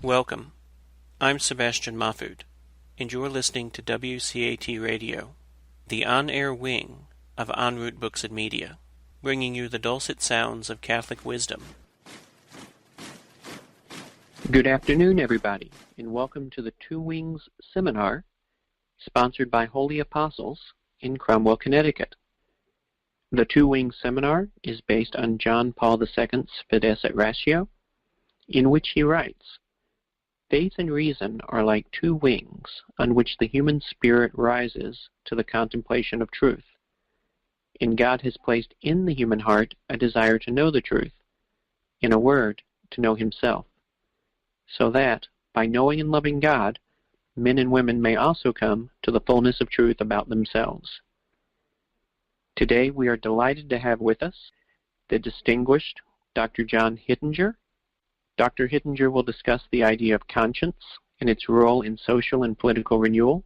Welcome. I'm Sebastian Mahfood, and you're listening to WCAT Radio, the on-air wing of En Route Books and Media, bringing you the dulcet sounds of Catholic wisdom. Good afternoon, everybody, and welcome to the Two Wings Seminar, sponsored by Holy Apostles in Cromwell, Connecticut. The Two Wings Seminar is based on John Paul II's Fides et Ratio, in which he writes, "Faith and reason are like two wings on which the human spirit rises to the contemplation of truth. And God has placed in the human heart a desire to know the truth, in a word, to know himself, so that, by knowing and loving God, men and women may also come to the fullness of truth about themselves." Today we are delighted to have with us the distinguished Dr. John Hittinger. Dr. Hittinger will discuss the idea of conscience and its role in social and political renewal.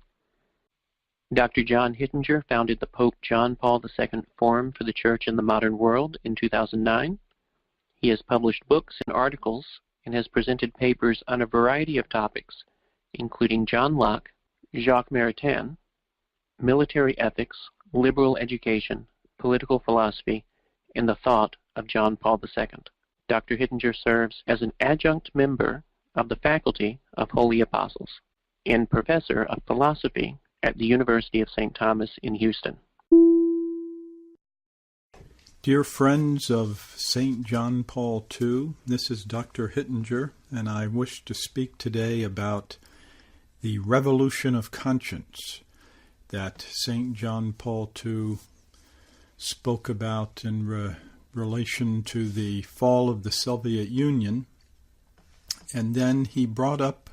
Dr. John Hittinger founded the Pope John Paul II Forum for the Church in the Modern World in 2009. He has published books and articles and has presented papers on a variety of topics, including John Locke, Jacques Maritain, military ethics, liberal education, political philosophy, and the thought of John Paul II. Dr. Hittinger serves as an adjunct member of the faculty of Holy Apostles and professor of philosophy at the University of St. Thomas in Houston. Dear friends of St. John Paul II, this is Dr. Hittinger, and I wish to speak today about the revolution of conscience that St. John Paul II spoke about in relation to the fall of the Soviet Union. And then he brought up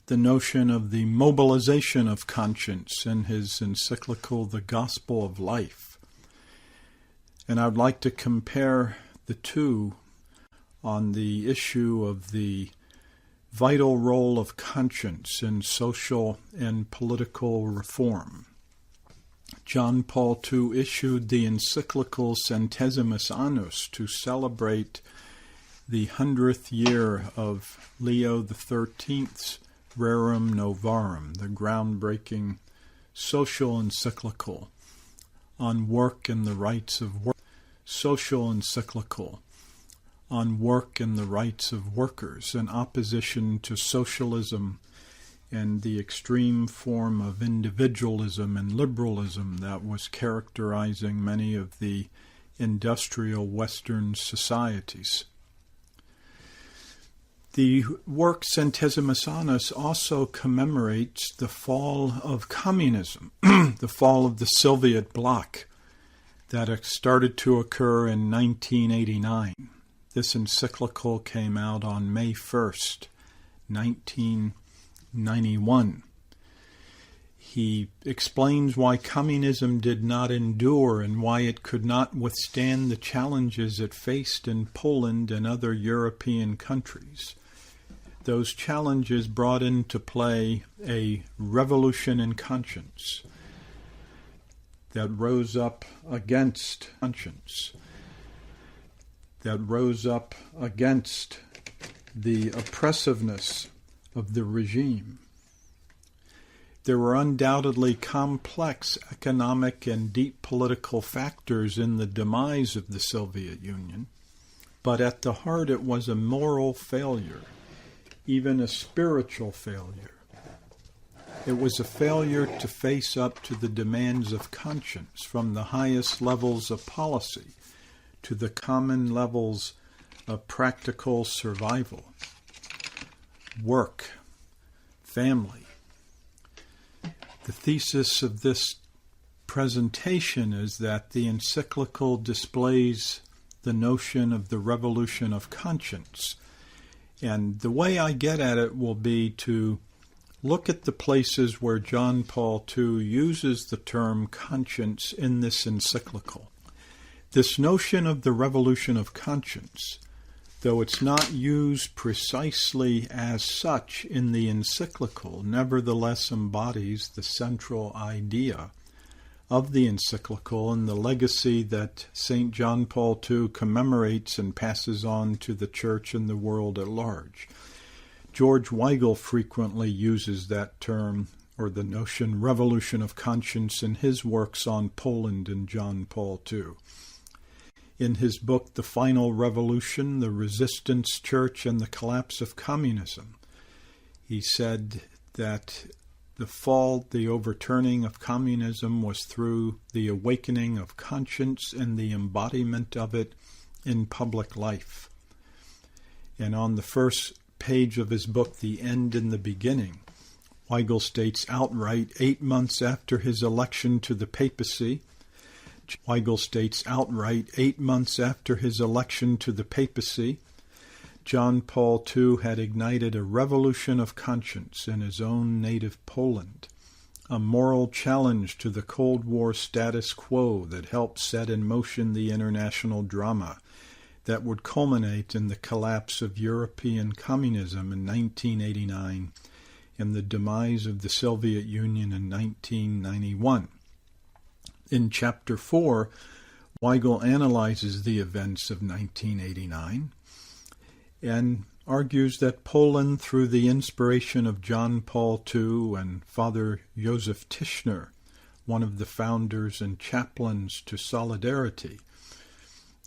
the notion of the mobilization of conscience in his encyclical, The Gospel of Life. And I'd like to compare the two on the issue of the vital role of conscience in social and political reform. John Paul II issued the encyclical Centesimus Annus to celebrate the 100th year of Leo XIII's Rerum Novarum, the groundbreaking social encyclical on work and the rights of work, social encyclical on work and the rights of workers in opposition to socialism and the extreme form of individualism and liberalism that was characterizing many of the industrial Western societies. The work Centesimus Annus also commemorates the fall of communism, the fall of the Soviet bloc that started to occur in 1989. This encyclical came out on May 1st, 1991. He explains why communism did not endure and why it could not withstand the challenges it faced in Poland and other European countries. Those challenges brought into play a revolution in conscience that rose up against conscience, that rose up against the oppressiveness of the regime. There were undoubtedly complex economic and deep political factors in the demise of the Soviet Union, but at the heart it was a moral failure, even a spiritual failure. It was a failure to face up to the demands of conscience from the highest levels of policy to the common levels of practical survival, work, family. The thesis of this presentation is that the encyclical displays the notion of the revolution of conscience. And the way I get at it will be to look at the places where John Paul II uses the term conscience in this encyclical. This notion of the revolution of conscience, though it's not used precisely as such in the encyclical, nevertheless embodies the central idea of the encyclical and the legacy that St. John Paul II commemorates and passes on to the Church and the world at large. George Weigel frequently uses that term, or the notion revolution of conscience, in his works on Poland and John Paul II. In his book, The Final Revolution, The Resistance Church and the Collapse of Communism, he said that the overturning of communism was through the awakening of conscience and the embodiment of it in public life. And on the first page of his book, The End in the Beginning, Weigel states outright, 8 months after his election to the papacy, John Paul II had ignited a revolution of conscience in his own native Poland, a moral challenge to the Cold War status quo that helped set in motion the international drama that would culminate in the collapse of European communism in 1989 and the demise of the Soviet Union in 1991. In Chapter 4, Weigel analyzes the events of 1989 and argues that Poland, through the inspiration of John Paul II and Father Joseph Tischner, one of the founders and chaplains to Solidarity,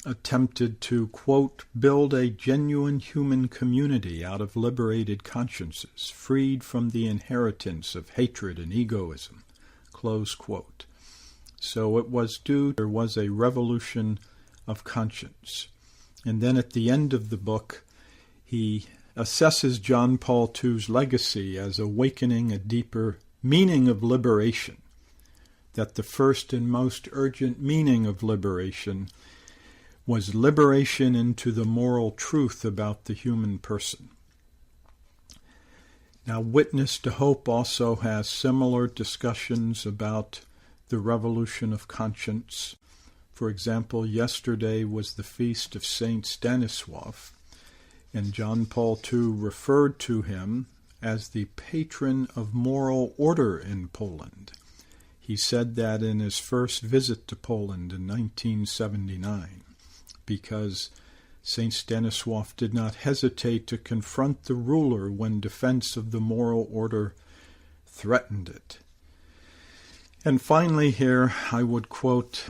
attempted to, quote, build a genuine human community out of liberated consciences, freed from the inheritance of hatred and egoism, close quote. So there was a revolution of conscience. And then at the end of the book, he assesses John Paul II's legacy as awakening a deeper meaning of liberation, that the first and most urgent meaning of liberation was liberation into the moral truth about the human person. Now, Witness to Hope also has similar discussions about the revolution of conscience. For example, yesterday was the feast of Saint Stanislav, and John Paul II referred to him as the patron of moral order in Poland. He said that in his first visit to Poland in 1979, because Saint Stanislav did not hesitate to confront the ruler when defense of the moral order threatened it. And finally here, I would quote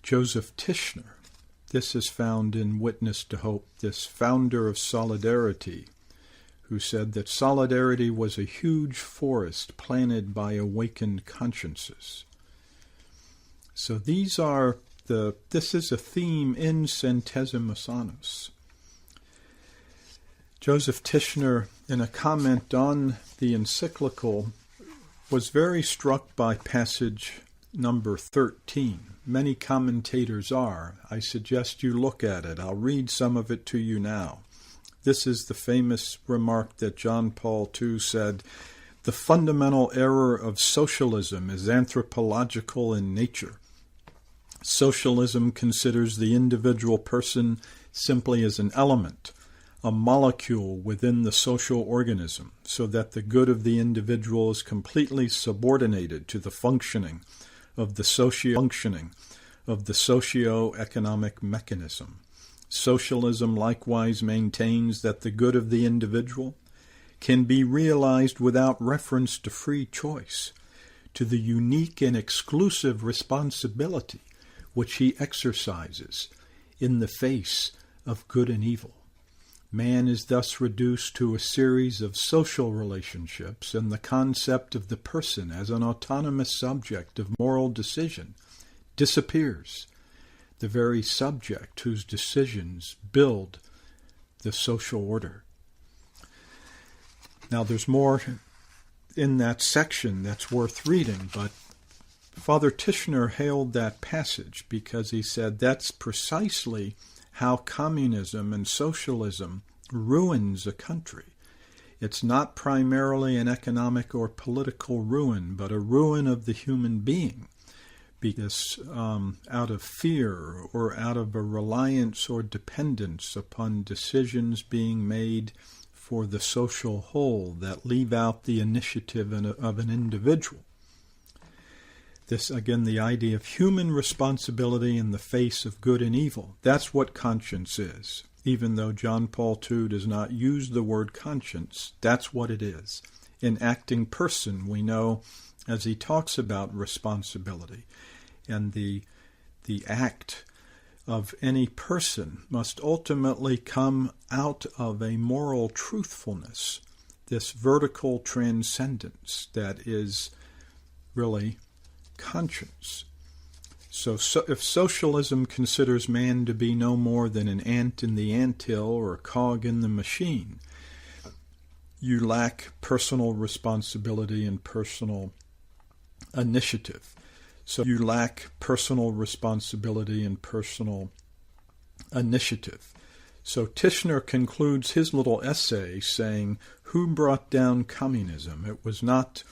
Joseph Tischner. This is found in Witness to Hope, this founder of Solidarity, who said that solidarity was a huge forest planted by awakened consciences. So this is a theme in Centesimus Annus. Joseph Tischner, in a comment on the encyclical, was very struck by passage number 13. Many commentators are. I suggest you look at it. I'll read some of it to you now. This is the famous remark that John Paul II said, "The fundamental error of socialism is anthropological in nature. Socialism considers the individual person simply as an element, a molecule within the social organism, so that the good of the individual is completely subordinated to the functioning of the socio-economic mechanism. Socialism likewise maintains that the good of the individual can be realized without reference to free choice, to the unique and exclusive responsibility which he exercises in the face of good and evil. Man is thus reduced to a series of social relationships, and the concept of the person as an autonomous subject of moral decision disappears, the very subject whose decisions build the social order." Now, there's more in that section that's worth reading, but Father Tischner hailed that passage because he said that's precisely how communism and socialism ruins a country. It's not primarily an economic or political ruin, but a ruin of the human being, because out of fear or out of a reliance or dependence upon decisions being made for the social whole that leave out the initiative of an individual. This, again, the idea of human responsibility in the face of good and evil. That's what conscience is. even though John Paul II does not use the word conscience. That's what it is. An acting person, we know, as he talks about responsibility, and the act of any person must ultimately come out of a moral truthfulness, this vertical transcendence that is really conscience. So if socialism considers man to be no more than an ant in the anthill or a cog in the machine, you lack personal responsibility and personal initiative. So you lack personal responsibility and personal initiative. So Tishner concludes his little essay saying, who brought down communism? It was not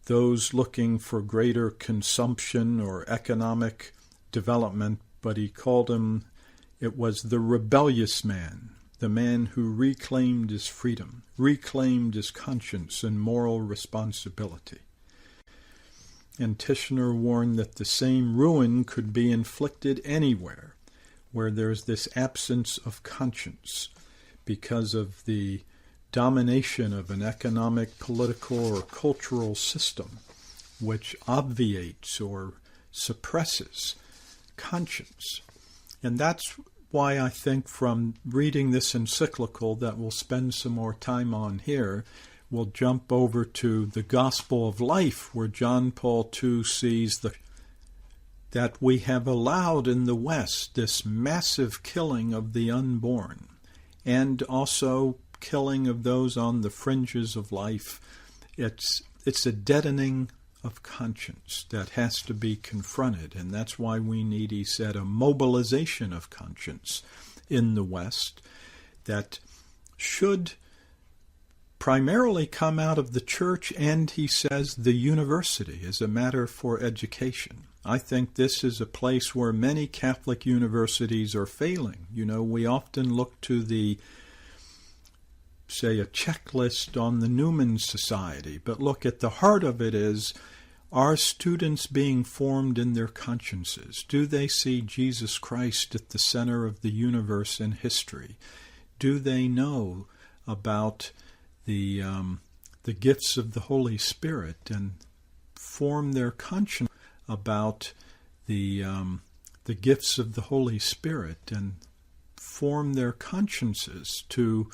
those looking for greater consumption or economic development, but he called him, it was the rebellious man, the man who reclaimed his freedom, reclaimed his conscience and moral responsibility. And Tishner warned that the same ruin could be inflicted anywhere where there's this absence of conscience because of the domination of an economic, political, or cultural system which obviates or suppresses conscience. And that's why I think from reading this encyclical that we'll spend some more time on here, we'll jump over to the Gospel of Life, where John Paul II sees that we have allowed in the West this massive killing of the unborn, and also killing of those on the fringes of life. It's a deadening of conscience that has to be confronted, and that's why we need, he said, a mobilization of conscience in the West that should primarily come out of the church and, he says, the university as a matter for education. I think this is a place where many Catholic universities are failing. You know, we often look to say, a checklist on the Newman Society, but look, at the heart of it is, are students being formed in their consciences? Do they see Jesus Christ at the center of the universe and history? Do they know about the gifts of the Holy Spirit and form their conscience about the gifts of the Holy Spirit and form their consciences to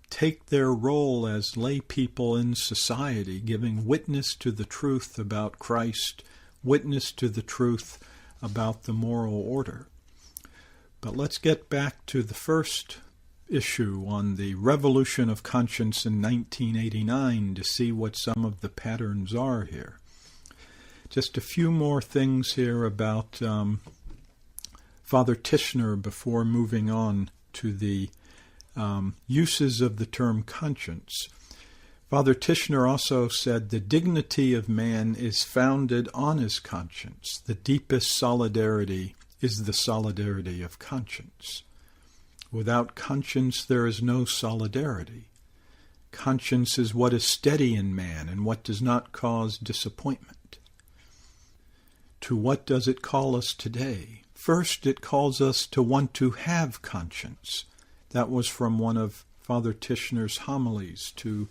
take their role as lay people in society, giving witness to the truth about Christ, witness to the truth about the moral order. But let's get back to the first issue on the revolution of conscience in 1989 to see what some of the patterns are here. Just a few more things here about Father Tishner before moving on to the uses of the term conscience. Father Tishner also said the dignity of man is founded on his conscience. The deepest solidarity is the solidarity of conscience. Without conscience, there is no solidarity. Conscience is what is steady in man and what does not cause disappointment. To what does it call us today? First, it calls us to want to have conscience. That was from one of Father Tishner's homilies to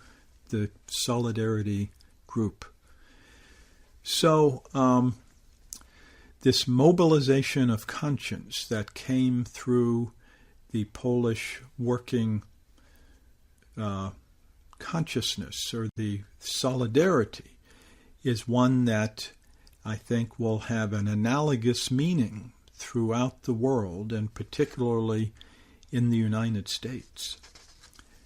the Solidarity group. So, this mobilization of conscience that came through the Polish working consciousness, or the solidarity, is one that I think will have an analogous meaning throughout the world, and particularly in the United States.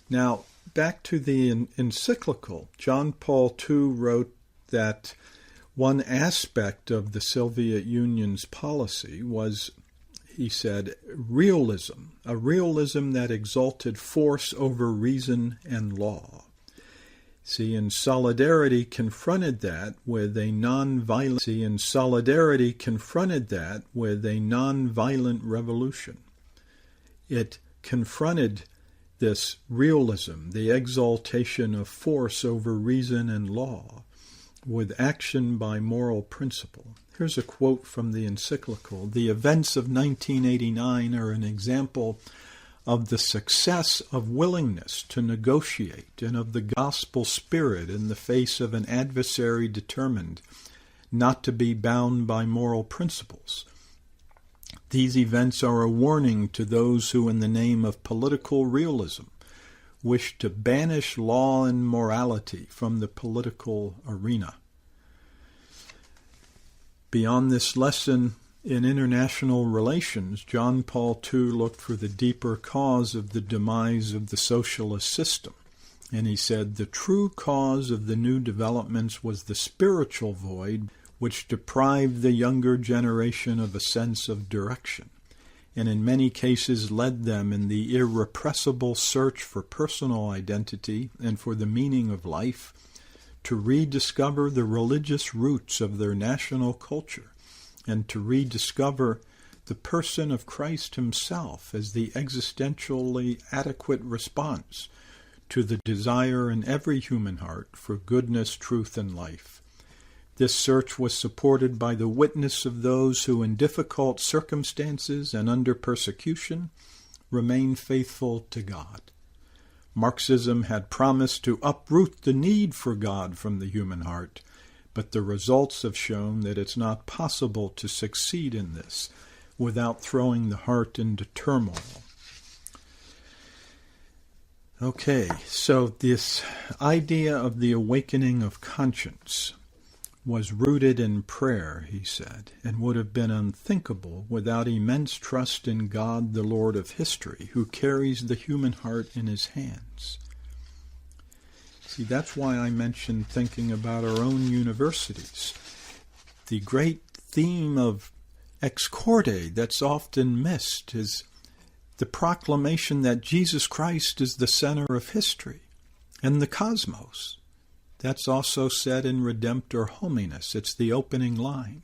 Now, back to the encyclical, John Paul II wrote that one aspect of the Soviet Union's policy was, he said, realism, a realism that exalted force over reason and law. See, and Solidarity confronted that with a non-violent revolution. It confronted this realism, the exaltation of force over reason and law, with action by moral principle. Here's a quote from the encyclical. The events of 1989 are an example of the success of willingness to negotiate and of the gospel spirit in the face of an adversary determined not to be bound by moral principles. These events are a warning to those who, in the name of political realism, wish to banish law and morality from the political arena. Beyond this lesson in international relations, John Paul II looked for the deeper cause of the demise of the socialist system. And he said, the true cause of the new developments was the spiritual void which deprived the younger generation of a sense of direction, and in many cases led them in the irrepressible search for personal identity and for the meaning of life to rediscover the religious roots of their national culture and to rediscover the person of Christ himself as the existentially adequate response to the desire in every human heart for goodness, truth, and life. This search was supported by the witness of those who, in difficult circumstances and under persecution, remained faithful to God. Marxism had promised to uproot the need for God from the human heart, but the results have shown that it's not possible to succeed in this without throwing the heart into turmoil. Okay, so this idea of the awakening of conscience was rooted in prayer, he said, and would have been unthinkable without immense trust in God, the Lord of history, who carries the human heart in his hands. See, that's why I mentioned thinking about our own universities. The great theme of Ex Corde that's often missed is the proclamation that Jesus Christ is the center of history and the cosmos. That's also said in Redemptor Hominis. It's the opening line.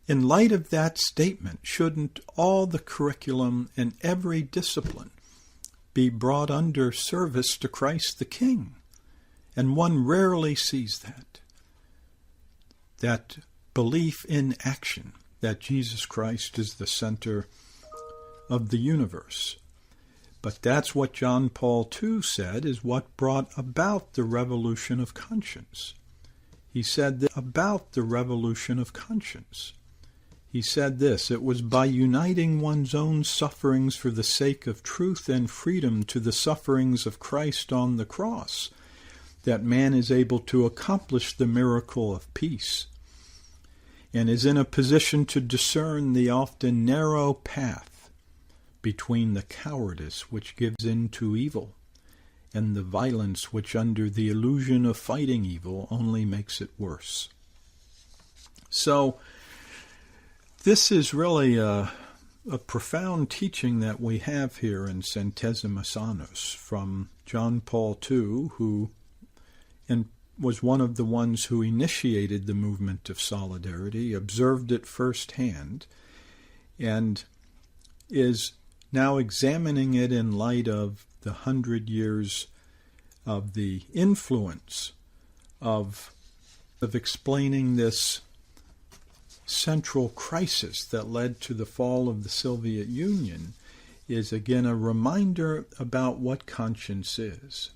In light of that statement, shouldn't all the curriculum in every discipline be brought under service to Christ the King? And one rarely sees that. That belief in action, that Jesus Christ is the center of the universe. But that's what John Paul II said is what brought about the revolution of conscience. He said that about the revolution of conscience. He said this, it was by uniting one's own sufferings for the sake of truth and freedom to the sufferings of Christ on the cross that man is able to accomplish the miracle of peace and is in a position to discern the often narrow path between the cowardice which gives in to evil and the violence which under the illusion of fighting evil only makes it worse. So this is really a profound teaching that we have here in Centesimus Annus from John Paul II, who was one of the ones who initiated the movement of solidarity, observed it firsthand, and is now examining it in light of the 100 years of the influence of explaining this central crisis that led to the fall of the Soviet Union, is again a reminder about what conscience is,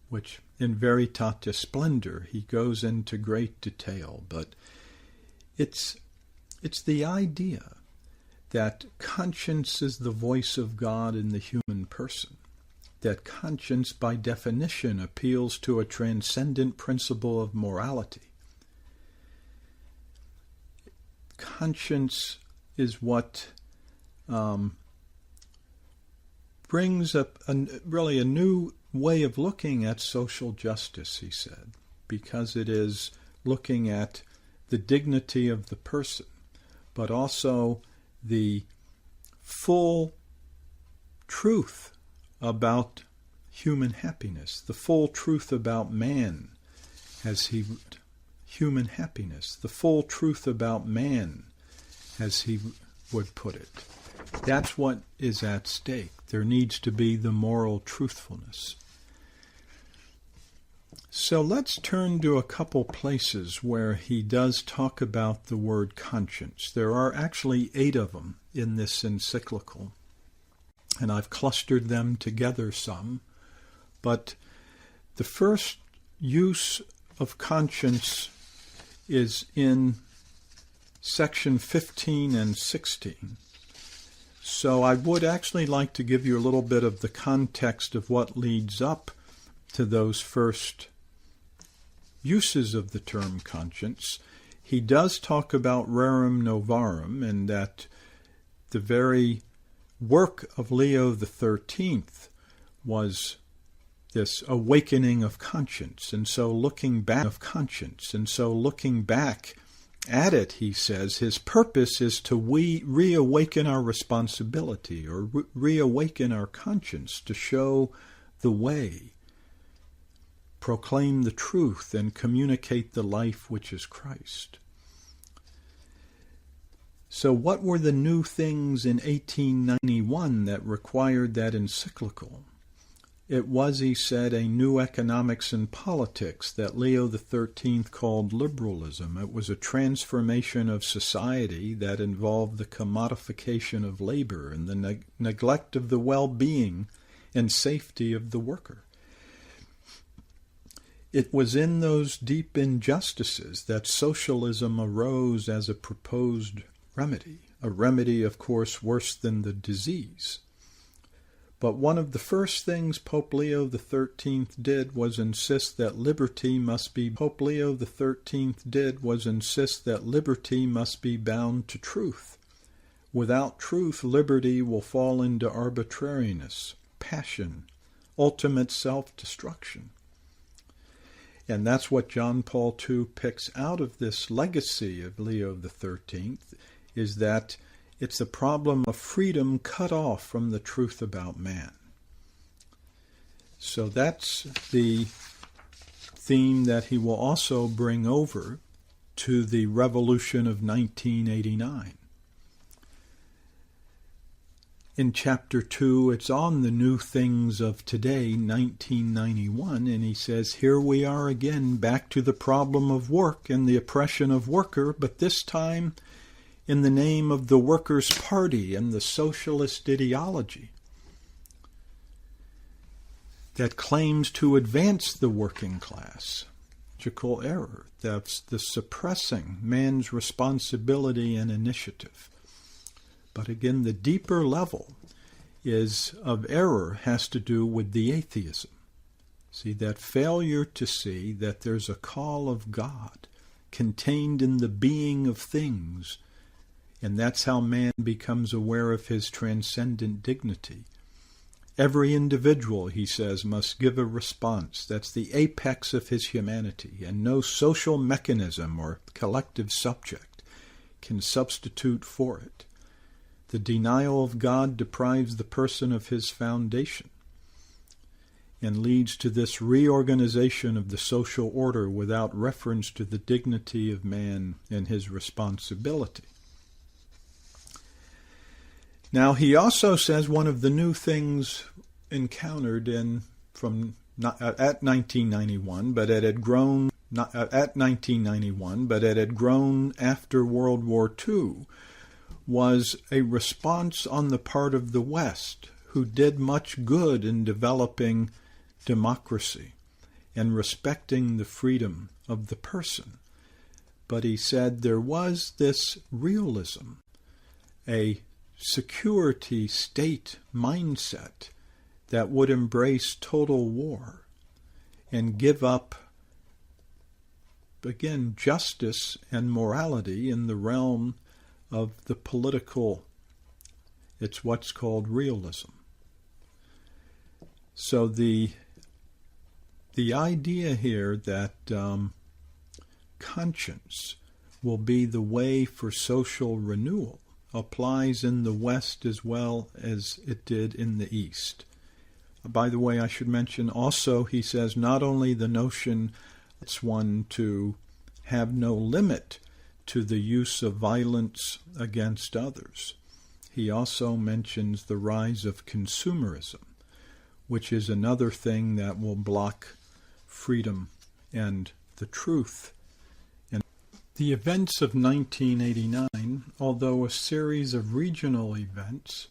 which in Veritatis Splendor he goes into great detail, but it's the idea that conscience is the voice of God in the human person, that conscience by definition appeals to a transcendent principle of morality. Conscience is what brings up really a new way of looking at social justice, he said, because it is looking at the dignity of the person, but also the full truth about human happiness, the full truth about man as he human happiness, the full truth about man as he would put it. That's what is at stake. There needs to be the moral truthfulness. So let's turn to a couple places where he does talk about the word conscience. There are actually 8 of them in this encyclical. and I've clustered them together some. But the first use of conscience is in section 15 and 16. So I would actually like to give you a little bit of the context of what leads up to those first uses of the term conscience. He does talk about rerum novarum, and that the very work of Leo XIII was this awakening of conscience. And so looking back at it, he says, his purpose is to reawaken our responsibility, or reawaken our conscience, to show the way, proclaim the truth, and communicate the life which is Christ. So what were the new things in 1891 that required that encyclical? It was, he said, a new economics and politics that Leo XIII called liberalism. It was a transformation of society that involved the commodification of labor and the neglect of the well-being and safety of the worker. It was in those deep injustices that socialism arose as a proposed remedy, a remedy, of course, worse than the disease. But one of the first things Pope Leo XIII did was insist that liberty must be bound to truth. Without truth, liberty will fall into arbitrariness, passion, ultimate self-destruction. And that's what John Paul II picks out of this legacy of Leo XIII, is that it's the problem of freedom cut off from the truth about man. So that's the theme that he will also bring over to the revolution of 1989. In chapter 2, it's on the new things of today, 1991, and he says, here we are again, back to the problem of work and the oppression of worker, but this time in the name of the Workers' Party and the socialist ideology that claims to advance the working class. Logical error. That's the suppressing man's responsibility and initiative. But again, the deeper level of error has to do with the atheism. See, that failure to see that there's a call of God contained in the being of things, and that's how man becomes aware of his transcendent dignity. Every individual, he says, must give a response. That's the apex of his humanity, and no social mechanism or collective subject can substitute for it. The denial of God deprives the person of his foundation and leads to this reorganization of the social order without reference to the dignity of man and his responsibility. Now, he also says one of the new things encountered at 1991, but it had grown after World War II, was a response on the part of the West, who did much good in developing democracy and respecting the freedom of the person. But he said there was this realism, a security state mindset that would embrace total war and give up, again, justice and morality in the realm of the political. It's what's called realism. So the idea here that conscience will be the way for social renewal applies in the West as well as it did in the East. By the way, I should mention also, he says, not only the notion it's one to have no limit to the use of violence against others. He also mentions the rise of consumerism, which is another thing that will block freedom and the truth. And the events of 1989, although a series of regional events,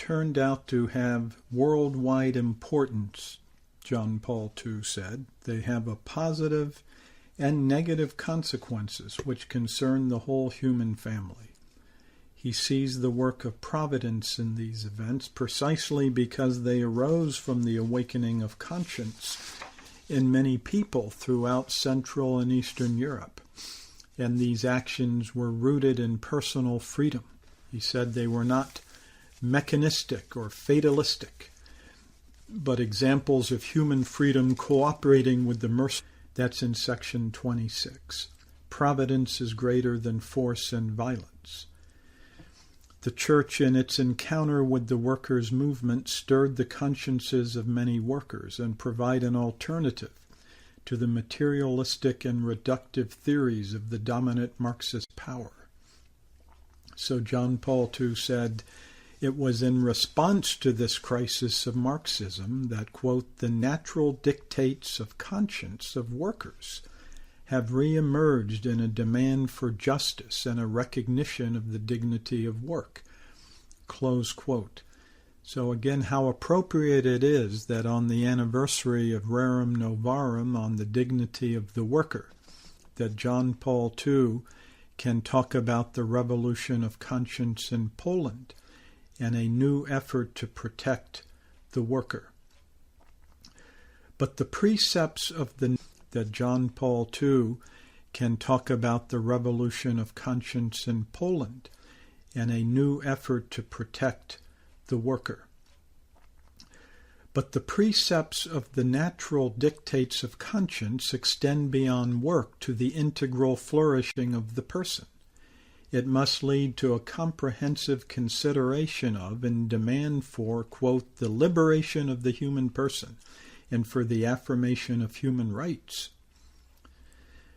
turned out to have worldwide importance, John Paul II said. They have a positive and negative consequences which concern the whole human family. He sees the work of providence in these events precisely because they arose from the awakening of conscience in many people throughout Central and Eastern Europe. And these actions were rooted in personal freedom. He said they were not mechanistic or fatalistic, but examples of human freedom cooperating with the mercy. That's in section 26. Providence is greater than force and violence. The Church, in its encounter with the workers' movement, stirred the consciences of many workers and provide an alternative to the materialistic and reductive theories of the dominant Marxist power. So John Paul II said, it was in response to this crisis of Marxism that, quote, the natural dictates of conscience of workers have re-emerged in a demand for justice and a recognition of the dignity of work, close quote. So again, how appropriate it is that on the anniversary of Rerum Novarum, on the dignity of the worker, that John Paul II can talk about the revolution of conscience in Poland and a new effort to protect the worker. But the precepts of that John Paul II can talk about the revolution of conscience in Poland and a new effort to protect the worker. But the precepts of the natural dictates of conscience extend beyond work to the integral flourishing of the person. It must lead to a comprehensive consideration of and demand for, quote, the liberation of the human person and for the affirmation of human rights.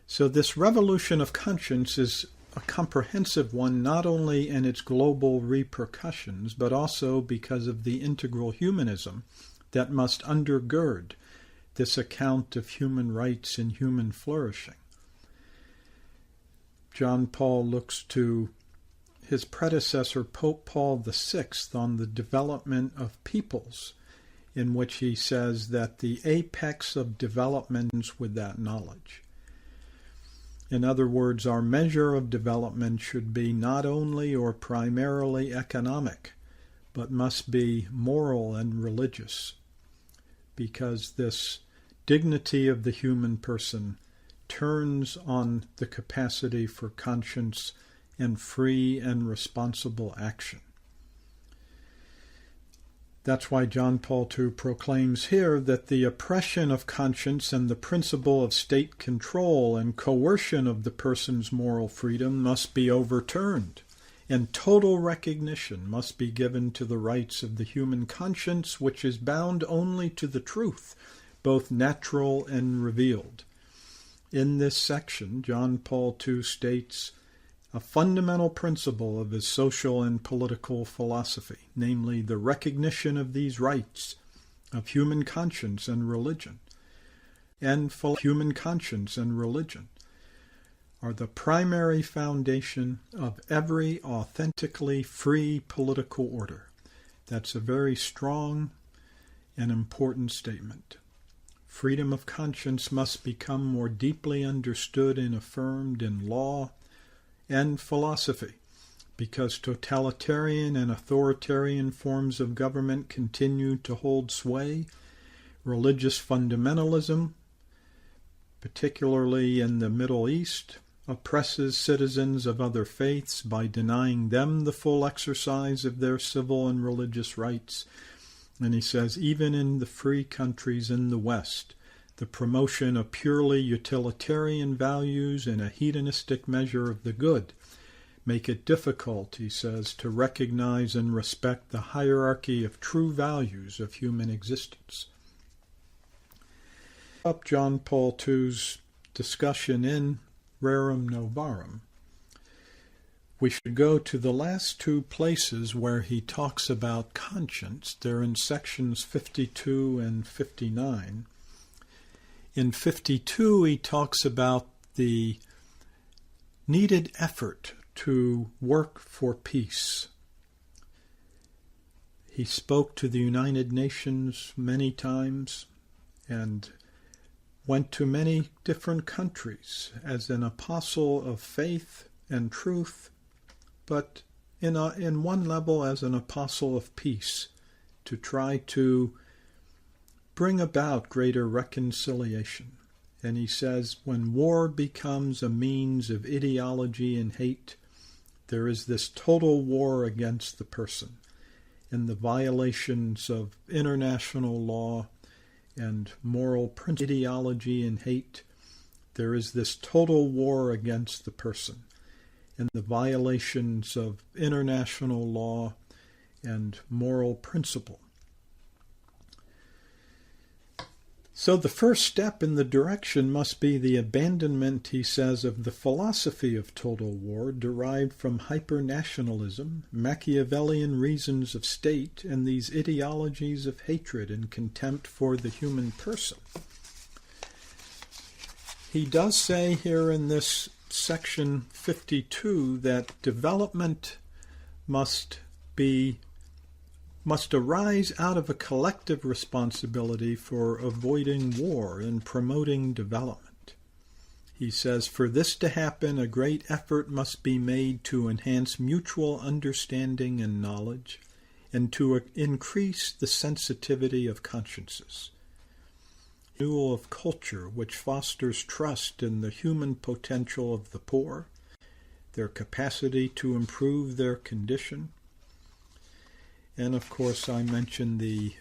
So this revolution of conscience is a comprehensive one, not only in its global repercussions, but also because of the integral humanism that must undergird this account of human rights and human flourishing. John Paul looks to his predecessor, Pope Paul VI, on the development of peoples, in which he says that the apex of development is with that knowledge. In other words, our measure of development should be not only or primarily economic, but must be moral and religious, because this dignity of the human person turns on the capacity for conscience and free and responsible action. That's why John Paul II proclaims here that the oppression of conscience and the principle of state control and coercion of the person's moral freedom must be overturned, and total recognition must be given to the rights of the human conscience, which is bound only to the truth, both natural and revealed. In this section, John Paul II states a fundamental principle of his social and political philosophy, namely the recognition of these rights of human conscience and religion, and human conscience and religion are the primary foundation of every authentically free political order. That's a very strong and important statement. Freedom of conscience must become more deeply understood and affirmed in law and philosophy, because totalitarian and authoritarian forms of government continue to hold sway. Religious fundamentalism, particularly in the Middle East, oppresses citizens of other faiths by denying them the full exercise of their civil and religious rights. And he says, even in the free countries in the West, the promotion of purely utilitarian values and a hedonistic measure of the good make it difficult, he says, to recognize and respect the hierarchy of true values of human existence. Up John Paul II's discussion in Rerum Novarum, we should go to the last two places where he talks about conscience. They're in sections 52 and 59. In 52, he talks about the needed effort to work for peace. He spoke to the United Nations many times and went to many different countries as an apostle of faith and truth, but in one level as an apostle of peace, to try to bring about greater reconciliation. And he says, when war becomes a means of ideology and hate, there is this total war against the person and the violations of international law and moral principles. Ideology and hate, there is this total war against the person and the violations of international law and moral principle. So the first step in the direction must be the abandonment, he says, of the philosophy of total war derived from hyper-nationalism, Machiavellian reasons of state, and these ideologies of hatred and contempt for the human person. He does say here in this section 52 that development must arise out of a collective responsibility for avoiding war and promoting development. He says, for this to happen, a great effort must be made to enhance mutual understanding and knowledge, and to increase the sensitivity of consciences. Renewal of culture, which fosters trust in the human potential of the poor, their capacity to improve their condition. And of course, I mentioned the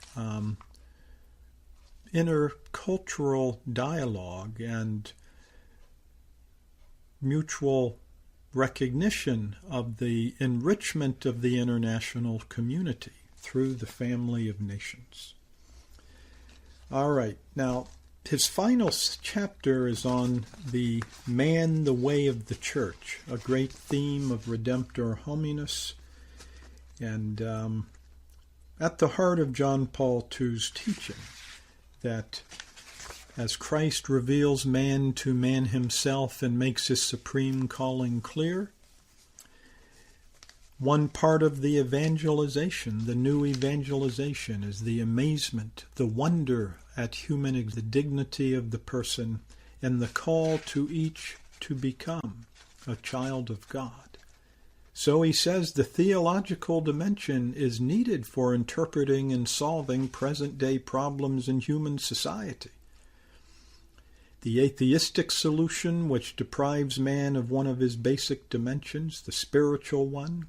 intercultural dialogue and mutual recognition of the enrichment of the international community through the family of nations. All right, now his final chapter is on the man, the way of the church, a great theme of Redemptor Hominis, and at the heart of John Paul II's teaching, that as Christ reveals man to man himself and makes his supreme calling clear, one part of the evangelization, the new evangelization, is the amazement, the wonder at the dignity of the person, and the call to each to become a child of God. So he says the theological dimension is needed for interpreting and solving present-day problems in human society. The atheistic solution, which deprives man of one of his basic dimensions, the spiritual one,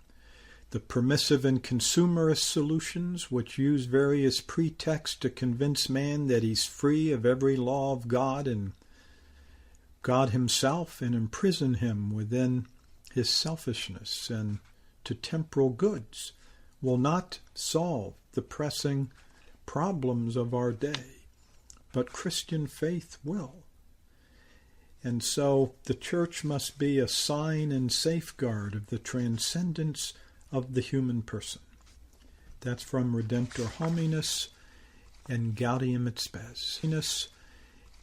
the permissive and consumerist solutions, which use various pretexts to convince man that he's free of every law of God and God himself, and imprison him within his selfishness and to temporal goods, will not solve the pressing problems of our day, but Christian faith will. And so the church must be a sign and safeguard of the transcendence of the human person. That's from Redemptor Hominis and Gaudium et Spes.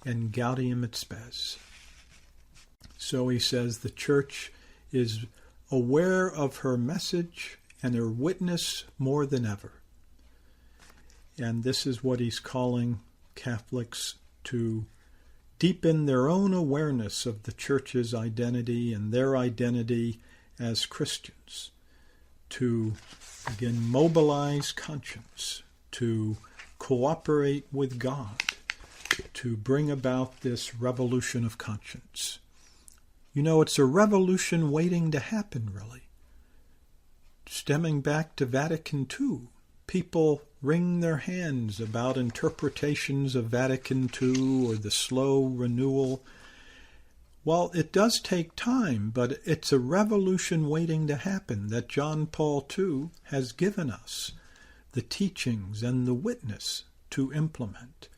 And Gaudium et Spes. So he says the church is aware of her message and her witness more than ever. And this is what he's calling Catholics to deepen their own awareness of the church's identity and their identity as Christians, to again mobilize conscience, to cooperate with God, to bring about this revolution of conscience. You know, it's a revolution waiting to happen, really. Stemming back to Vatican II, people wring their hands about interpretations of Vatican II or the slow renewal. Well, it does take time, but it's a revolution waiting to happen that John Paul II has given us the teachings and the witness to implement.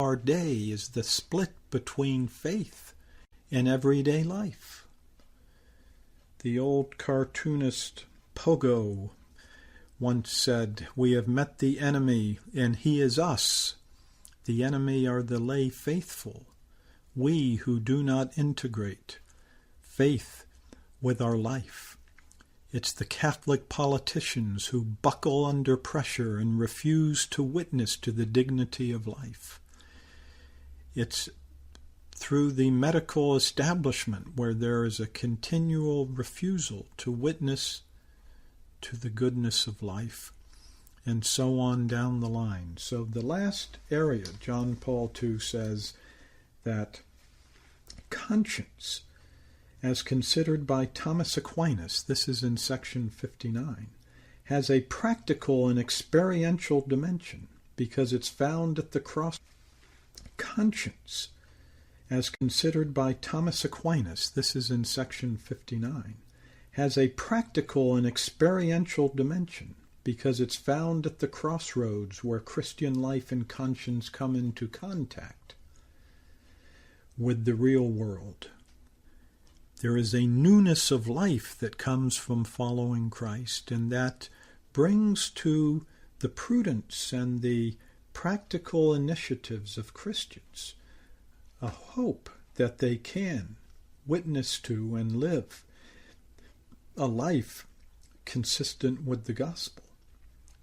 Our day is the split between faith and everyday life. The old cartoonist Pogo once said, "We have met the enemy, and he is us. The enemy are the lay faithful, we who do not integrate faith with our life. It's the Catholic politicians who buckle under pressure and refuse to witness to the dignity of life. It's through the medical establishment where there is a continual refusal to witness to the goodness of life, and so on down the line. So the last area, John Paul II says that conscience, as considered by Thomas Aquinas, this is in section 59, has a practical and experiential dimension because it's found at the cross. Conscience, as considered by Thomas Aquinas, this is in section 59, has a practical and experiential dimension because it's found at the crossroads where Christian life and conscience come into contact with the real world. There is a newness of life that comes from following Christ, and that brings to the prudence and the practical initiatives of Christians a hope that they can witness to and live a life consistent with the gospel.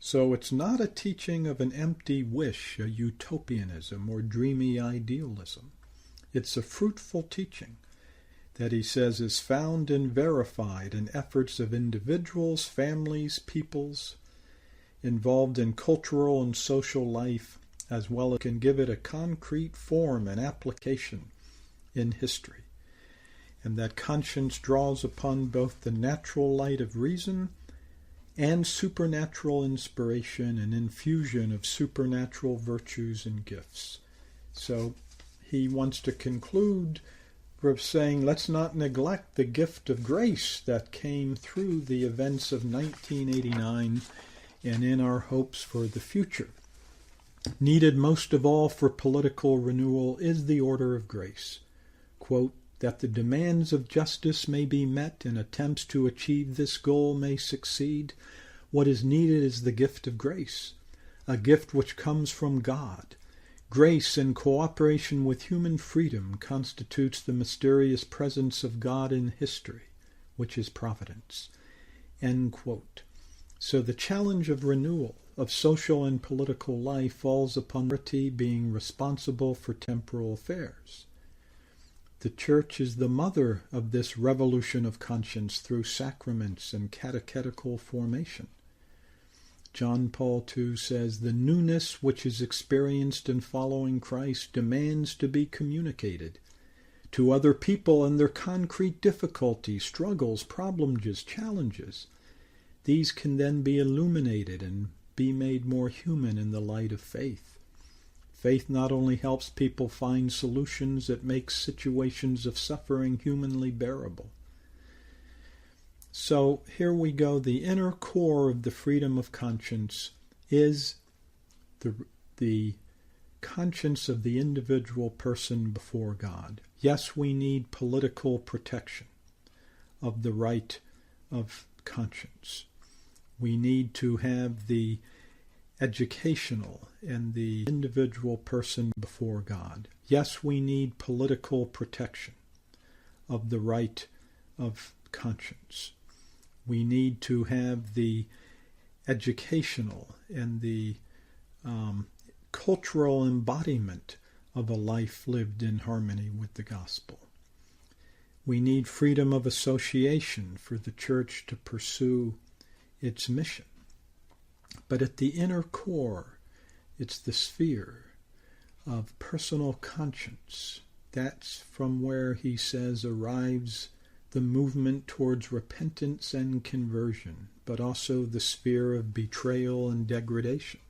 So it's not a teaching of an empty wish, a utopianism or dreamy idealism. It's a fruitful teaching that he says is found and verified in efforts of individuals, families, peoples involved in cultural and social life, as well as can give it a concrete form and application in history. And that conscience draws upon both the natural light of reason and supernatural inspiration and infusion of supernatural virtues and gifts. So he wants to conclude with saying, let's not neglect the gift of grace that came through the events of 1989 and in our hopes for the future. Needed most of all for political renewal is the order of grace. Quote, that the demands of justice may be met and attempts to achieve this goal may succeed. What is needed is the gift of grace, a gift which comes from God. Grace in cooperation with human freedom constitutes the mysterious presence of God in history, which is providence. End quote. So the challenge of renewal of social and political life falls upon authority being responsible for temporal affairs. The Church is the mother of this revolution of conscience through sacraments and catechetical formation. John Paul II says, the newness which is experienced in following Christ demands to be communicated to other people and their concrete difficulties, struggles, problems, challenges. These can then be illuminated and be made more human in the light of faith. Faith not only helps people find solutions, it makes situations of suffering humanly bearable. So here we go. The inner core of the freedom of conscience is the conscience of the individual person before God. Yes, we need political protection of the right of conscience. We need to have the educational and the individual person before God. Yes, we need political protection of the right of conscience. We need to have the educational and the cultural embodiment of a life lived in harmony with the gospel. We need freedom of association for the Church to pursue its mission. But at the inner core, it's the sphere of personal conscience. That's from where, he says, arrives the movement towards repentance and conversion, but also the sphere of betrayal and degradation.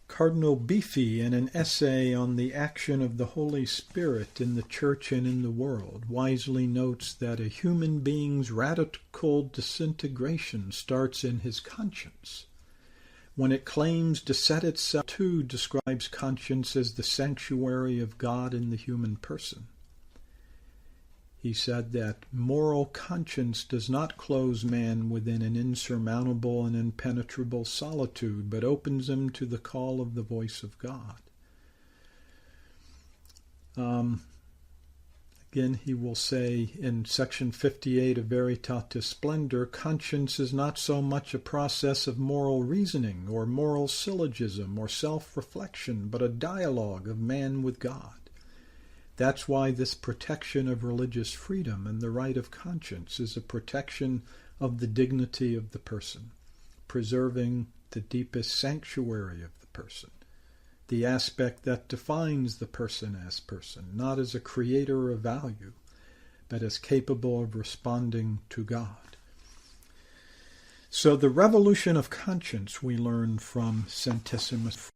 Cardinal Beefy, in an essay on the action of the Holy Spirit in the Church and in the world, wisely notes that a human being's radical disintegration starts in his conscience. When it claims to set itself to, describes conscience as the sanctuary of God in the human person. He said that moral conscience does not close man within an insurmountable and impenetrable solitude, but opens him to the call of the voice of God. Again, he will say in section 58 of Veritatis Splendor, conscience is not so much a process of moral reasoning or moral syllogism or self-reflection, but a dialogue of man with God. That's why this protection of religious freedom and the right of conscience is a protection of the dignity of the person, preserving the deepest sanctuary of the person, the aspect that defines the person as person, not as a creator of value, but as capable of responding to God. So the revolution of conscience, we learn from Centesimus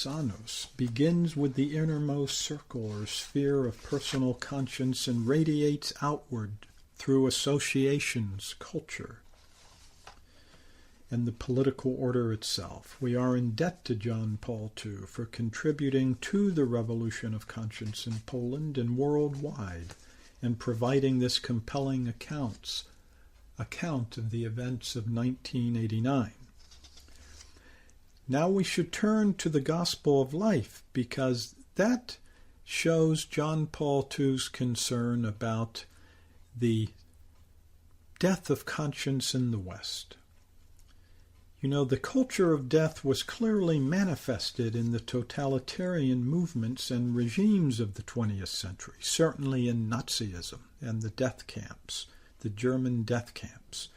Annus, begins with the innermost circle or sphere of personal conscience and radiates outward through associations, culture, and the political order itself. We are in debt to John Paul II for contributing to the revolution of conscience in Poland and worldwide, and providing this compelling account of the events of 1989. Now we should turn to the Gospel of Life, because that shows John Paul II's concern about the death of conscience in the West. You know, the culture of death was clearly manifested in the totalitarian movements and regimes of the 20th century, certainly in Nazism and the death camps, the German death camps,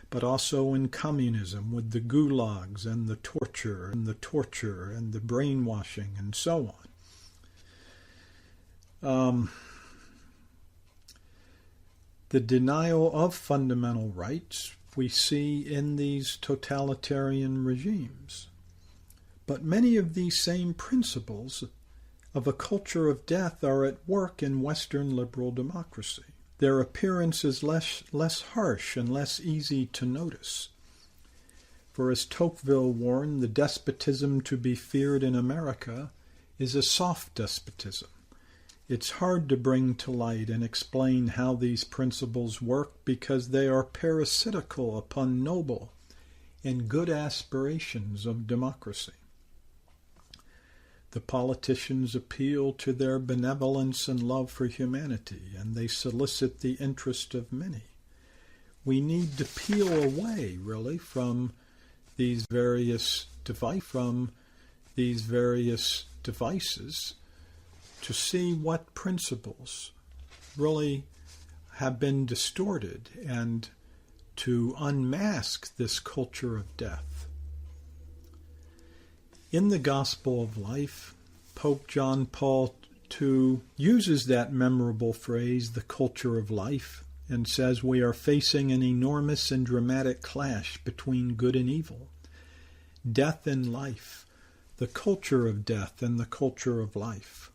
but also in communism with the gulags and the torture and the brainwashing and so on. The denial of fundamental rights we see in these totalitarian regimes. But many of these same principles of a culture of death are at work in Western liberal democracy. Their appearance is less harsh and less easy to notice. For as Tocqueville warned, the despotism to be feared in America is a soft despotism. It's hard to bring to light and explain how these principles work because they are parasitical upon noble and good aspirations of democracy. The politicians appeal to their benevolence and love for humanity, and they solicit the interest of many. We need to peel away, really, from these various devices to see what principles really have been distorted and to unmask this culture of death. In the Gospel of Life, Pope John Paul II uses that memorable phrase, the culture of life, and says we are facing an enormous and dramatic clash between good and evil, death and life, the culture of death and the culture of life.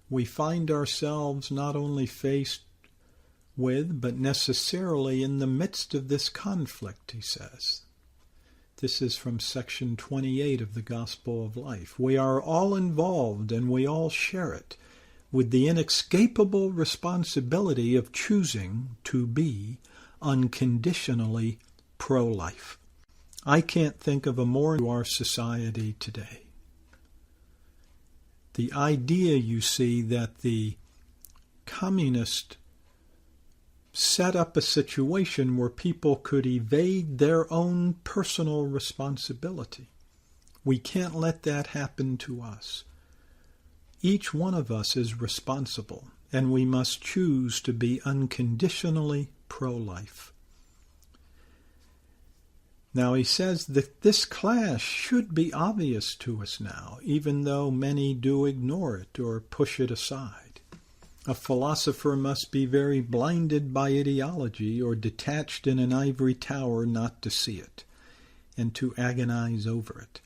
We find ourselves not only faced with, but necessarily in the midst of this conflict, he says. This is from section 28 of the Gospel of Life. We are all involved and we all share it with the inescapable responsibility of choosing to be unconditionally pro-life. I can't think of a more to our society today. The idea, you see, that the communists set up a situation where people could evade their own personal responsibility. We can't let that happen to us. Each one of us is responsible, and we must choose to be unconditionally pro-life. Now he says that this clash should be obvious to us now, even though many do ignore it or push it aside. A philosopher must be very blinded by ideology or detached in an ivory tower not to see it, and to agonize over it.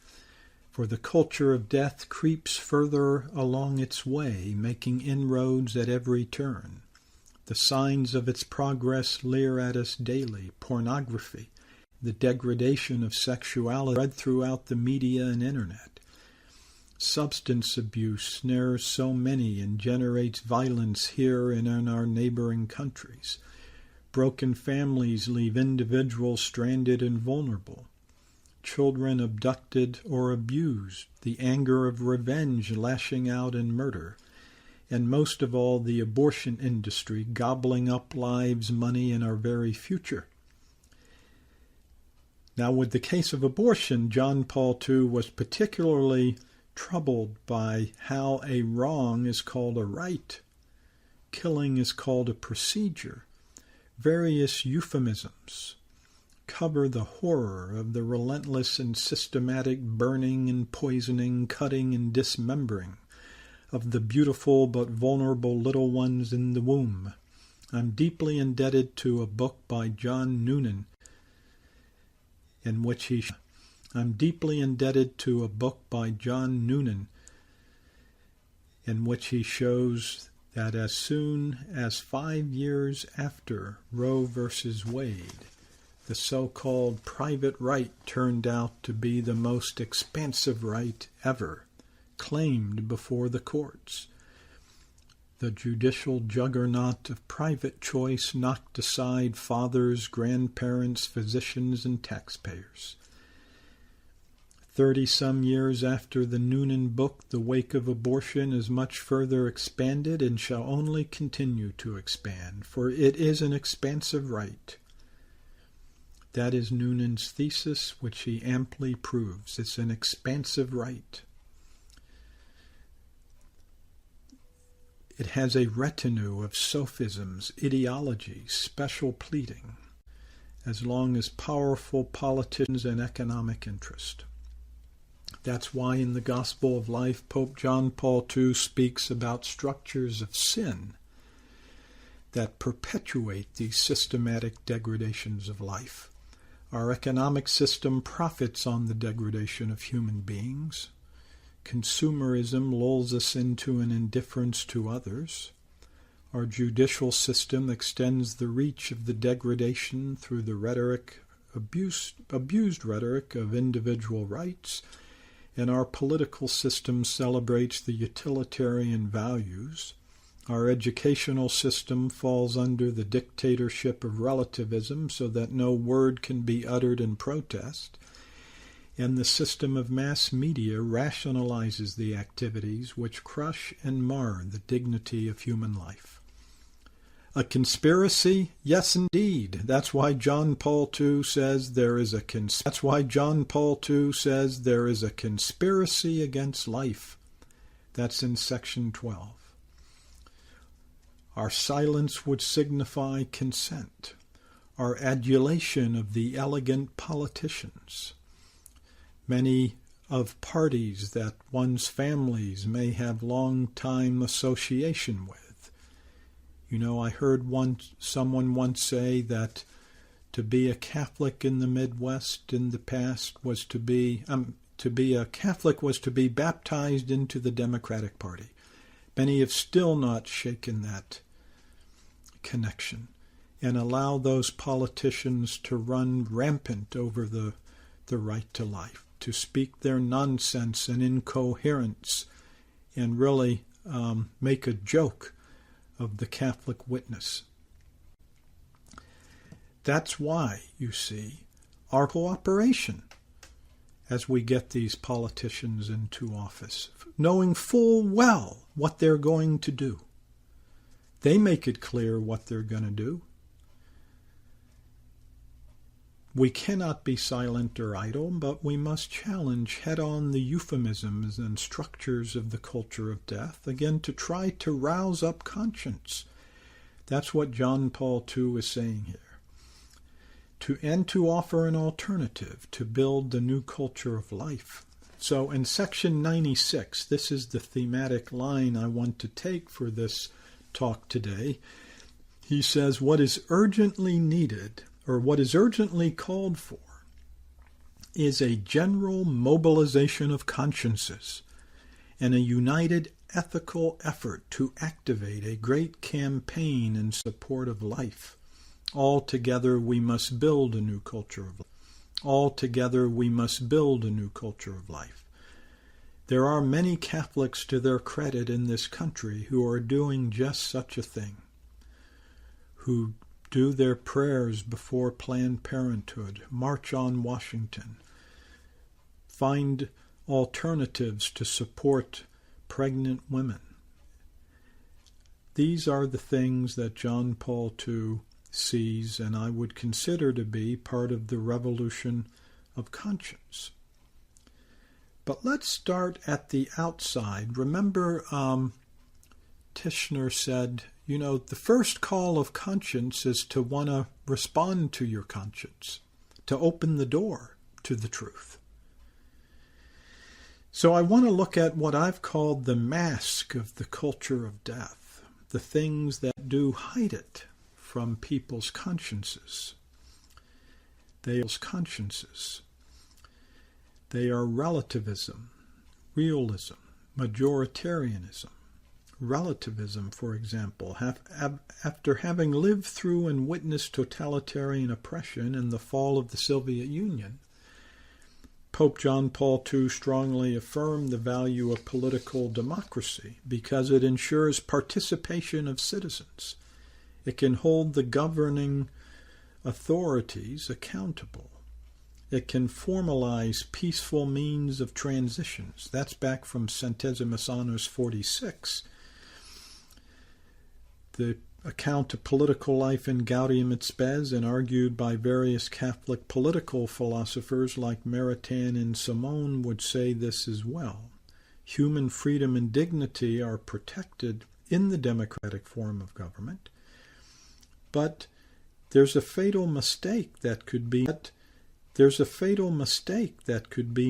For the culture of death creeps further along its way, making inroads at every turn. The signs of its progress leer at us daily: pornography, the degradation of sexuality spread throughout the media and internet. Substance abuse snares so many and generates violence here and in our neighboring countries. Broken families leave individuals stranded and vulnerable. Children abducted or abused, the anger of revenge lashing out in murder. and most of all the abortion industry, gobbling up lives, money, and our very future. Now, with the case of abortion, John Paul II was particularly troubled by how a wrong is called a right, killing is called a procedure. Various euphemisms cover the horror of the relentless and systematic burning and poisoning, cutting and dismembering of the beautiful but vulnerable little ones in the womb. I'm deeply indebted to a book by John Noonan in which he shows that as soon as 5 years after Roe versus Wade, the so-called private right turned out to be the most expansive right ever claimed before the courts. The judicial juggernaut of private choice knocked aside fathers, grandparents, physicians, and taxpayers. 30-some years after the Noonan book, the wake of abortion is much further expanded and shall only continue to expand, for it is an expansive right. That is Noonan's thesis, which he amply proves. It's an expansive right. It has a retinue of sophisms, ideologies, special pleading, as long as powerful politicians and economic interest. That's why in the Gospel of Life, Pope John Paul II speaks about structures of sin that perpetuate these systematic degradations of life. Our economic system profits on the degradation of human beings. Consumerism lulls us into an indifference to others. Our judicial system extends the reach of the degradation through the abused rhetoric of individual rights, and our political system celebrates the utilitarian values. Our educational system falls under the dictatorship of relativism so that no word can be uttered in protest. And the system of mass media rationalizes the activities which crush and mar the dignity of human life. A conspiracy? Yes, indeed. That's why John Paul II says there is a conspiracy against life. That's in section 12. Our silence would signify consent. Our adulation of the elegant politicians. Many of parties that one's families may have long-time association with. You know, I heard someone once say that to be a Catholic in the Midwest in the past was to be a Catholic was to be baptized into the Democratic Party. Many have still not shaken that connection and allow those politicians to run rampant over the right to life, to speak their nonsense and incoherence and really make a joke of the Catholic witness. That's why, you see, our cooperation as we get these politicians into office, knowing full well what they're going to do. They make it clear what they're going to do. We cannot be silent or idle, but we must challenge head-on the euphemisms and structures of the culture of death, again to try to rouse up conscience. That's what John Paul II is saying here. To offer an alternative, to build the new culture of life. So in section 96, this is the thematic line I want to take for this talk today. He says, what is urgently needed, or what is urgently called for, is a general mobilization of consciences and a united ethical effort to activate a great campaign in support of life. Altogether we must build a new culture of life. Altogether we must build a new culture of life. There are many Catholics to their credit in this country who are doing just such a thing, who do their prayers before Planned Parenthood, march on Washington, find alternatives to support pregnant women, these are the things that John Paul II sees and I would consider to be part of the revolution of conscience. But let's start at the outside. Remember, Tishner said, the first call of conscience is to want to respond to your conscience, to open the door to the truth. So I want to look at what I've called the mask of the culture of death, the things that do hide it from people's consciences. They are relativism, realism, majoritarianism. Relativism, for example, after having lived through and witnessed totalitarian oppression and the fall of the Soviet Union, Pope John Paul II strongly affirmed the value of political democracy because it ensures participation of citizens. It can hold the governing authorities accountable. It can formalize peaceful means of transitions. That's back from Centesimus Annus 46. The account of political life in Gaudium et Spes and argued by various Catholic political philosophers like Maritain and Simone would say this as well. Human freedom and dignity are protected in the democratic form of government, but there's a fatal mistake that could be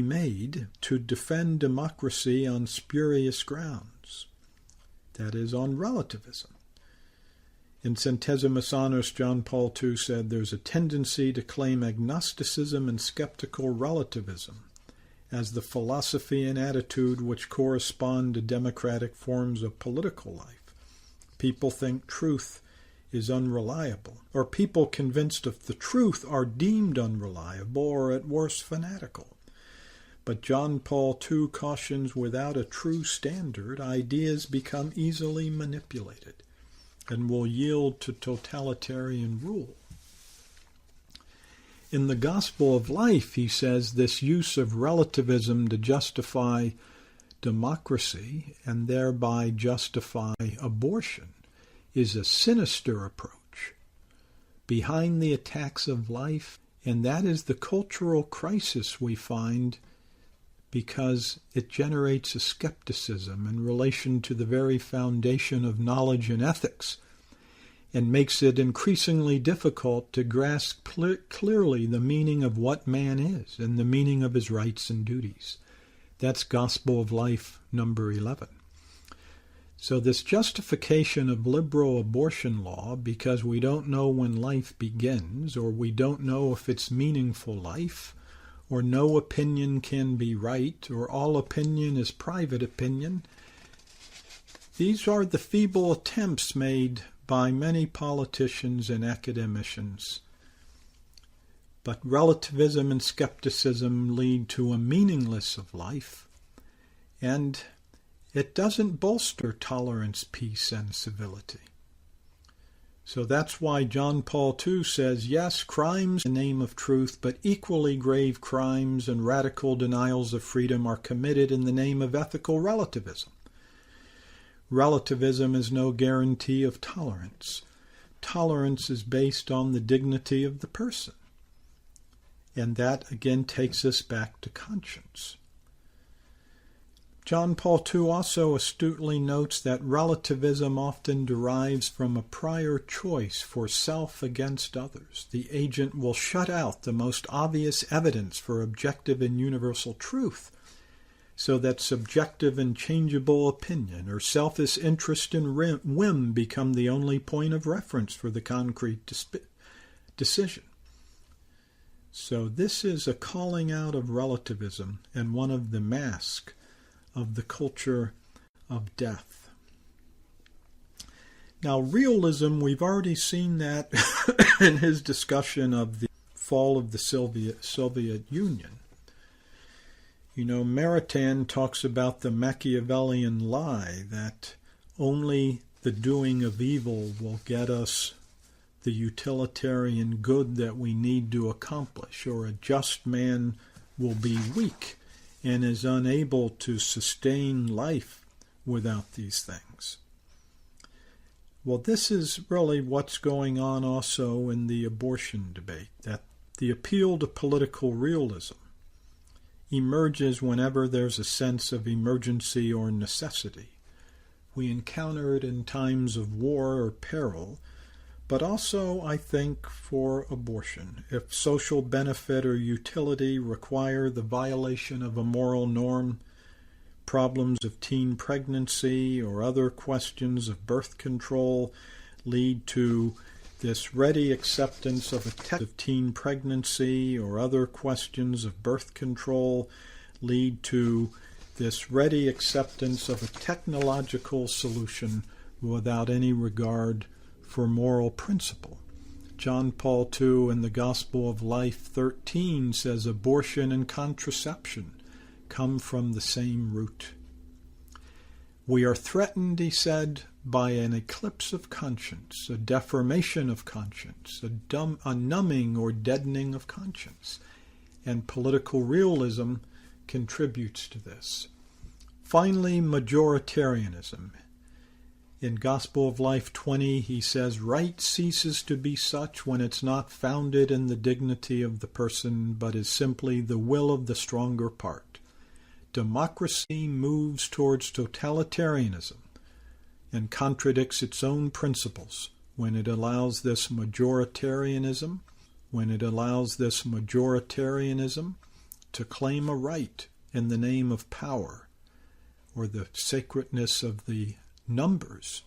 made to defend democracy on spurious grounds, that is, on relativism. In Centesimus Annus, John Paul II said there's a tendency to claim agnosticism and skeptical relativism as the philosophy and attitude which correspond to democratic forms of political life. People think truth is unreliable, or people convinced of the truth are deemed unreliable or at worst fanatical. But John Paul II cautions without a true standard, ideas become easily manipulated and will yield to totalitarian rule. In the Gospel of Life, he says this use of relativism to justify democracy and thereby justify abortion is a sinister approach behind the attacks of life, and that is the cultural crisis we find because it generates a skepticism in relation to the very foundation of knowledge and ethics and makes it increasingly difficult to grasp clearly the meaning of what man is and the meaning of his rights and duties. That's Gospel of Life number 11. So this justification of liberal abortion law because we don't know when life begins, or we don't know if it's meaningful life, or no opinion can be right, or all opinion is private opinion, these are the feeble attempts made by many politicians and academicians. But relativism and skepticism lead to a meaningless of life, and it doesn't bolster tolerance, peace, and civility. So that's why John Paul II says, yes, crimes in the name of truth, but equally grave crimes and radical denials of freedom are committed in the name of ethical relativism. Relativism is no guarantee of tolerance. Tolerance is based on the dignity of the person. And that, again, takes us back to conscience. John Paul II also astutely notes that relativism often derives from a prior choice for self against others. The agent will shut out the most obvious evidence for objective and universal truth, so that subjective and changeable opinion or selfish interest and whim become the only point of reference for the concrete decision. So this is a calling out of relativism and one of the masks of the culture of death. Now, realism, we've already seen that in his discussion of the fall of the Soviet Union. You know, Maritain talks about the Machiavellian lie that only the doing of evil will get us the utilitarian good that we need to accomplish, or a just man will be weak and is unable to sustain life without these things. Well, this is really what's going on also in the abortion debate, that the appeal to political realism emerges whenever there's a sense of emergency or necessity. We encounter it in times of war or peril, but also, I think, for abortion. If social benefit or utility require the violation of a moral norm, problems of teen pregnancy or other questions of birth control lead to this ready acceptance of teen pregnancy or other questions of birth control lead to this ready acceptance of a technological solution without any regard for moral principle. John Paul II in the Gospel of Life 13 says abortion and contraception come from the same root. We are threatened, he said, by an eclipse of conscience, a deformation of conscience, a numbing or deadening of conscience, and political realism contributes to this. Finally, majoritarianism. In Gospel of Life 20, he says, right ceases to be such when it's not founded in the dignity of the person, but is simply the will of the stronger part. Democracy moves towards totalitarianism and contradicts its own principles when it allows this majoritarianism, to claim a right in the name of power, or the sacredness of the numbers,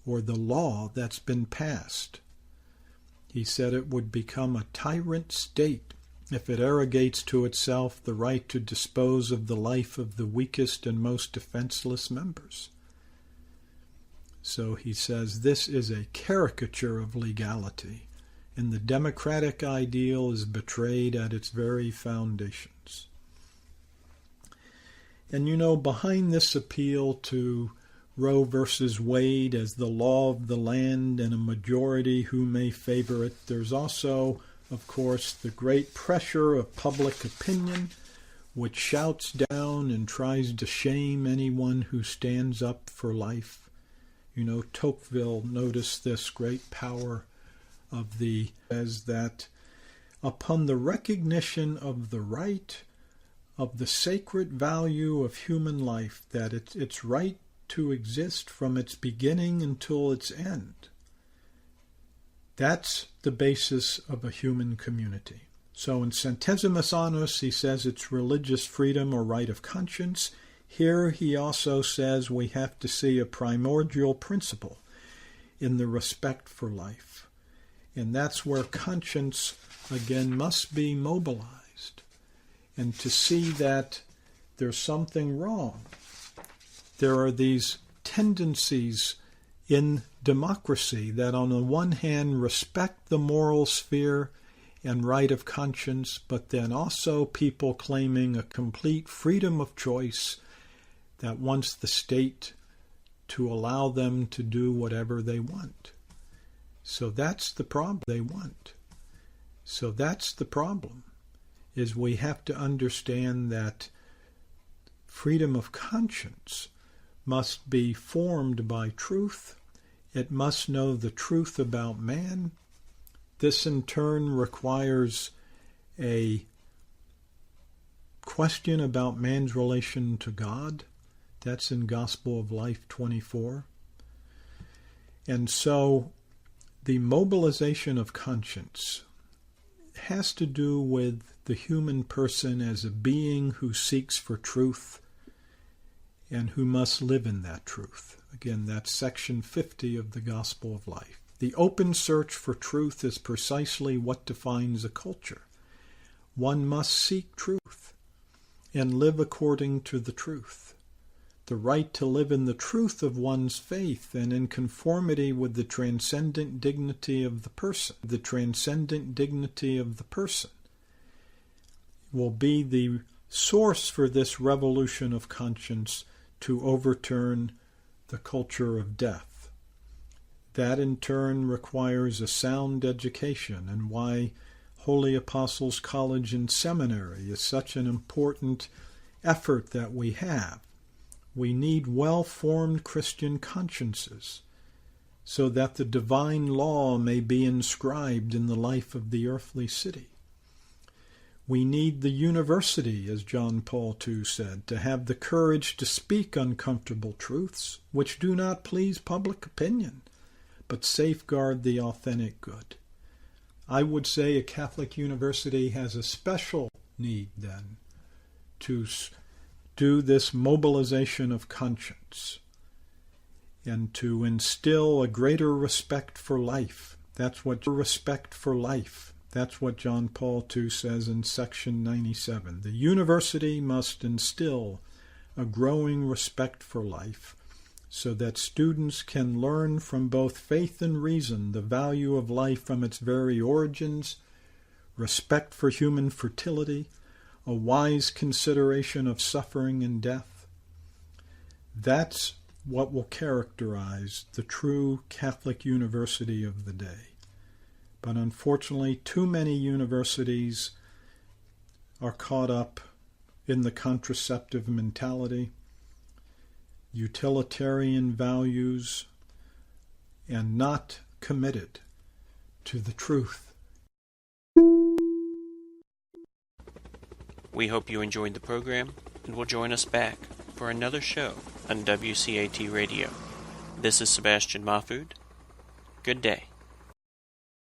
or the law that's been passed. He said it would become a tyrant state if it arrogates to itself the right to dispose of the life of the weakest and most defenseless members. So he says this is a caricature of legality, and the democratic ideal is betrayed at its very foundations. And behind this appeal to Roe versus Wade as the law of the land and a majority who may favor it, there's also, of course, the great pressure of public opinion, which shouts down and tries to shame anyone who stands up for life. Tocqueville noticed this great power of says that upon the recognition of the right, of the sacred value of human life, that its right to exist from its beginning until its end. That's the basis of a human community. So in Centesimus Annus, he says it's religious freedom or right of conscience. Here he also says we have to see a primordial principle in the respect for life. And that's where conscience, again, must be mobilized. And to see that there's something wrong. There are these tendencies in democracy that on the one hand respect the moral sphere and right of conscience, but then also people claiming a complete freedom of choice that wants the state to allow them to do whatever they want. So that's the problem they want. So that's the problem, is we have to understand that freedom of conscience must be formed by truth. It must know the truth about man. This in turn requires a question about man's relation to God. That's in Gospel of Life 24. And so the mobilization of conscience has to do with the human person as a being who seeks for truth and who must live in that truth. Again, that's section 50 of the Gospel of Life. The open search for truth is precisely what defines a culture. One must seek truth and live according to the truth. The right to live in the truth of one's faith and in conformity with the transcendent dignity of the person. The transcendent dignity of the person will be the source for this revolution of conscience to overturn the culture of death. That in turn requires a sound education, and why Holy Apostles College and Seminary is such an important effort that we have. We need well-formed Christian consciences so that the divine law may be inscribed in the life of the earthly city. We need the university, as John Paul II said, to have the courage to speak uncomfortable truths which do not please public opinion, but safeguard the authentic good. I would say a Catholic university has a special need, then, to do this mobilization of conscience and to instill a greater respect for life. That's what John Paul II says in section 97. The university must instill a growing respect for life so that students can learn from both faith and reason the value of life from its very origins, respect for human fertility, a wise consideration of suffering and death. That's what will characterize the true Catholic university of the day. But unfortunately, too many universities are caught up in the contraceptive mentality, utilitarian values, and not committed to the truth. We hope you enjoyed the program and will join us back for another show on WCAT Radio. This is Sebastian Mahfood. Good day.